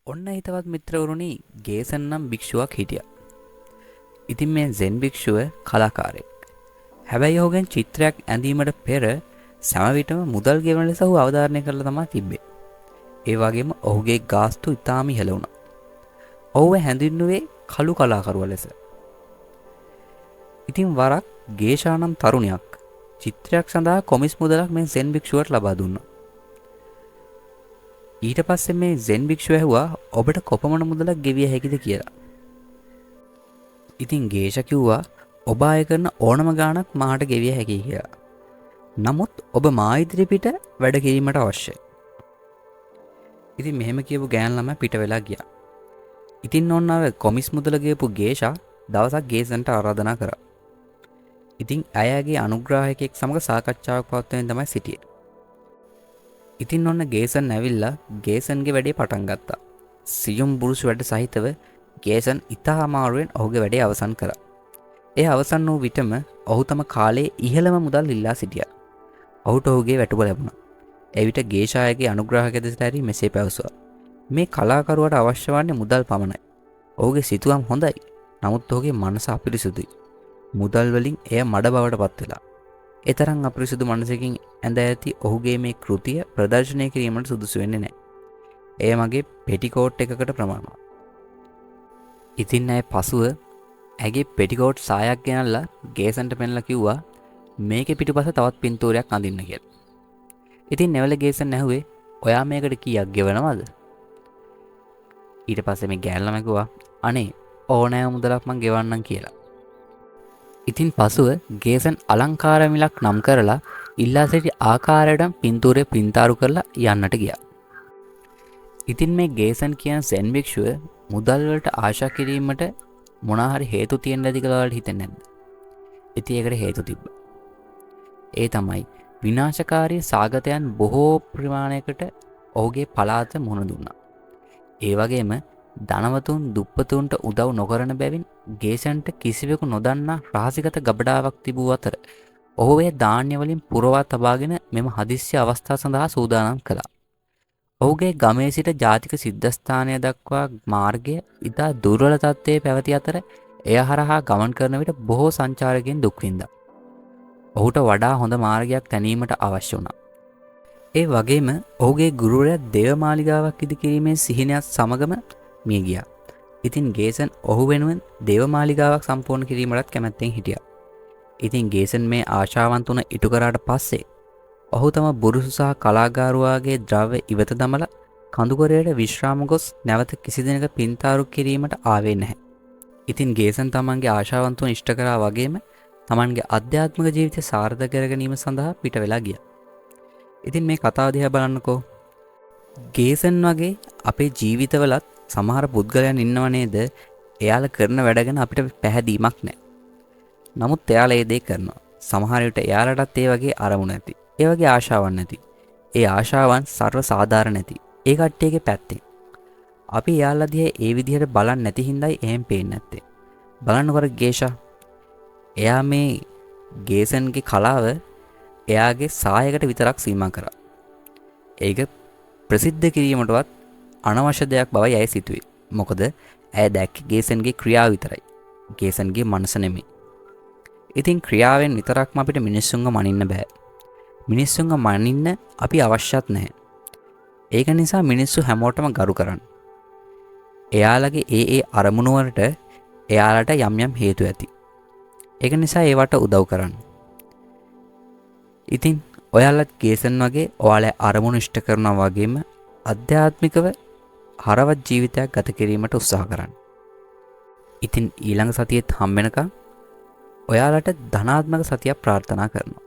ඔන්න හිතවත් මිත්‍රවරුනි ගේසන් නම් භික්ෂුවක් හිටියා. ඉතින් මේ සෙන් භික්ෂුව කලාකාරයෙක්. හැබැයි ඔහුගෙන් චිත්‍රයක් ඇඳීමට පෙර සෑම විටම මුදල් ගෙවන ලෙස ඔහු අවධාරණය කරලා තමයි තිබ්බේ. ඒ වගේම ඔහුගේ ගාස්තු ඉතාම ඉහළ වුණා. ඔහුව හැඳින්වුවේ කළු කලාකරුවා ලෙස. ඉතින් වරක් ගේෂා නම් තරුණියක් චිත්‍රයක් සඳහා කොමිස් මුදලක් මේ සෙන් භික්ෂුවට ලබා දුන්නා. ඊට පස්සේ මේ සෙන් භික්ෂුව ඇහුවා ඔබට කොපමණ මුදලක් ගෙවිය හැකිද කියලා. ඉතින් ගේෂ කිව්වා ඔබ ආය කරන ඕනම ගාණක් මාට ගෙවිය හැකියි කියලා. නමුත් ඔබ මා ඉදිරිපිට වැඩ කිරීමට අවශ්‍යයි. ඉතින් මෙහෙම කියපු ගෑන් ළමයා පිට වෙලා ගියා. ඉතින් ඔන්න අර කොමිස් මුදල ගෙවපු ගේෂා දවසක් ගේසන්ට ආරාධනා කරා. ඉතින් ඇයගේ අනුග්‍රාහකයෙක් සමග සාකච්ඡාවක් පවත්වමින් තමයි සිටියේ. ඉතින් ඔන්න ගේසන් ඇවිල්ලා ගේසන්ගේ වැඩේ පටන් ගත්තා. සියුම් බුරුසු වැඩ සහිතව ගේසන් ඉතා අමාරුවෙන් ඔහුගේ වැඩේ අවසන් කරා. ඒ අවසන් වූ විටම ඔහු තම කාලයේ ඉහළම මුදල් ඉල්ලා සිටියා. ඔහුට ඔහුගේ වැටුප ලැබුණා. එවිට ගේෂායගේ අනුග්‍රාහක දෙසට ඇරී මෙසේ පැවසුවා. මේ කලාකරුවට අවශ්‍ය වන්නේ මුදල් පමණයි. ඔහුගේ සිතුවම් හොඳයි. නමුත් ඔහුගේ මනස අපිරිසුදුයි. මුදල් වලින් එය මඩ බවට පත් වෙලා. ඒ තරම් අපිරිසුදු මනසකින් ඇඳ ඇති ඔහුගේ මේ කෘතිය ප්‍රදර්ශනය කිරීමට සුදුසු වෙන්නේ නැහැ. එය මගේ පෙටිකෝට් එකකට ප්‍රමාණවත්. ඉතින් ඇය පසුව ඇගේ පෙටිකෝට් සායක් ගෙනල්ලා ගේසන්ට පෙන්ලා කිව්වා මේකේ පිටුපස තවත් පින්තූරයක් අඳින්න කියලා. ඉතින් නැවල ගේසන් ඇහුවේ ඔයා මේකට කීයක් ගෙවනවද? ඊට පස්සේ මේ ගෑල්ලම කිව්වා අනේ ඕනෑම මුදලක් මං ගෙවන්නම් කියලා. ඉතින් පසුව ගේසන් අලංකාර මිලක් නම් කරලා ඉල්ලා සිටි ආකාරයට පින්තූරේ පින්තාරු කරලා යන්නට ගියා. ඉතින් මේ ගේසන් කියන සෙන් භික්ෂුව මුදල් වලට ආශා කිරීමට මොනවා හරි හේතු තියෙන්න ඇති කියලා වලට හිතෙන්නේ නැද්ද? ඉතින් ඒකට හේතු තිබ්බා. ඒ තමයි විනාශකාරී සාගතයන් බොහෝ ප්‍රමාණයකට ඔහුගේ පළාත මුහුණ දුන්නා. ඒ වගේම ධනවතුන් දුප්පතුන්ට උදව් නොකරන බැවින් ගේසන්ට කිසිවෙකු නොදන්නා රහසිගත ගබඩාවක් තිබූ අතර ඔහු ඒ ධාන්‍ය වලින් පුරවා තබාගෙන මෙම හදිස්සි අවස්ථා සඳහා සූදානම් කළා. ඔහුගේ ගමේ සිට ජාතික සිද්ධස්ථානය දක්වා මාර්ගය ඉතා දුර්වල තත්ත්වයේ පැවති අතර එය හරහා ගමන් කරන විට බොහෝ සංචාරකයන් දුක් විඳා. ඔහුට වඩා හොඳ මාර්ගයක් තැනීමට අවශ්‍ය වුණා. ඒ වගේම ඔහුගේ ගුරුවරයා දේවමාලිගාවක් ඉදි කිරීමේ සිහිනයත් සමගම මිය ගියා. ඉතින් ගේසන් ඔහු වෙනුවෙන් දේවමාලිගාවක් සම්පූර්ණ කිරීමටත් කැමැත්තෙන් හිටියා. ඉතින් ගේසන් මේ ආශාවන් තුන ඉටු කරාට පස්සේ ඔහු තම බුරුසු සහ කලාගාරුවාගේ ද්‍රව්‍ය ඉවත දමලා කඳුකරයට විශ්‍රාම ගොස් නැවත කිසි දිනක පින්තාරු කිරීමට ආවේ නැහැ. ඉතින් ගේසන් තමන්ගේ ආශාවන් තුන ඉෂ්ට කරා වගේම තමන්ගේ අධ්‍යාත්මික ජීවිතය සාර්ථක කර ගැනීම සඳහා පිට වෙලා ගියා. ඉතින් මේ කතාව දිහා බලන්නකෝ. ගේසන් වගේ අපේ ජීවිතවලත් සමහර පුද්ගලයන් ඉන්නව නේද? එයාලා කරන වැඩ ගැන අපිට පැහැදීමක් නැහැ. නමුත් එයාලා ඒ දේ කරනවා. සමහර විට එයාලටත් ඒ වගේ අරමුණ ඇති. ඒ වගේ ආශාවන් නැති. ඒ ආශාවන් සර්ව සාධාරණ නැති. ඒ කට්ටියගේ පැත්තෙන්. අපි එයාලා දිහා ඒ විදිහට බලන්නේ නැති හින්දායි එහෙම පේන්නේ නැත්තේ. බලන්නකො ගේෂා. එයා මේ ගේසන්ගේ කලාව එයාගේ සායකට විතරක් සීමා කරා. ඒක ප්‍රසිද්ධ කිරීමටවත් අනවශ්‍ය දෙයක් බවයි ඇය සිතුවේ. මොකද ඇය දැක්කේ ගේසන්ගේ ක්‍රියාව විතරයි. ගේසන්ගේ මනස නෙමෙයි. ඉතින් ක්‍රියාවෙන් විතරක්ම අපිට මිනිස්සුන්ව මනින්න බෑ. මිනිස්සුන්ව මනින්න අපි අවශ්‍යත් නැහැ. ඒක නිසා මිනිස්සු හැමෝටම ගරු කරන්න. එයාලගේ ඒ අරමුණු වලට එයාලට යම් යම් හේතු ඇති. ඒක නිසා ඒවට උදව් කරන්න. ඉතින් ඔයාලත් ගේසන් වගේ ඔයාලා අරමුණු ඉෂ්ට කරනවා වගේම අධ්‍යාත්මිකව හරවත් ජීවිතයක් ගත කිරීමට උත්සාහ කරන්න. ඉතින් ඊළඟ සතියේත් හම්බ වෙනකම් ඔයාලට ධනාත්මක සතියක් ප්‍රාර්ථනා කරනවා.